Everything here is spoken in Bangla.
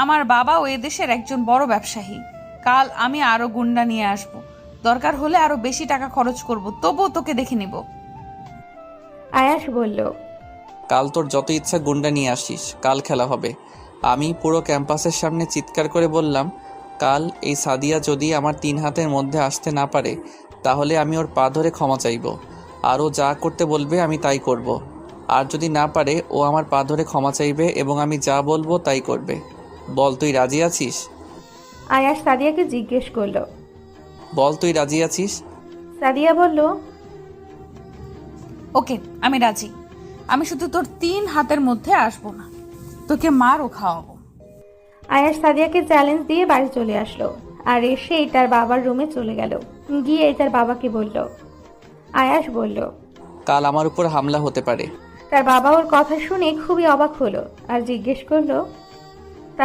আমার বাবাও এদেশের একজন বড় ব্যবসায়ী। কাল আমি আরো গুন্ডা নিয়ে আসব, দরকার হলে আরো বেশি টাকা খরচ করব, তবুও তোকে দেখে নেব। আয়াস বলল, কাল তোর যত ইচ্ছা গুন্ডা নিয়ে আসিস, কাল খেলা হবে। আমি পুরো ক্যাম্পাসের সামনে চিৎকার করে বললাম, কাল এই সাদিয়া যদি আমার 3 হাতের মধ্যে আসতে না পারে তাহলে আমি ওর পা ধরে ক্ষমা চাইব, আর ও যা করতে বলবে আমি তাই করব। আর যদি না পারে ও আমার পা ধরে ক্ষমা চাইবে এবং আমি যা বলবো তাই করবে। বল তুই রাজি আছিস? আয়াস সাদিয়াকে জিজ্ঞেস করলো। বল তুই রাজি আছিস? সাদিয়া বলল, ওকে, আমি রাজি। আমি শুধু তোর 3 হাতের মধ্যে আসবো না, তোকে মারও খাওয়াবো। আয়াস সাদিয়াকে চ্যালেঞ্জ দিয়ে বাড়ি চলে আসলো, আর এসেই তার বাবার রুমে চলে গেল। গিয়ে তার বাবাকে বলল। আয়াস বলল, কাল আমার উপর হামলা হতে পারে। তার বাবা ওর কথা শুনে খুবই অবাক হলো আর জিজ্ঞেস করলো,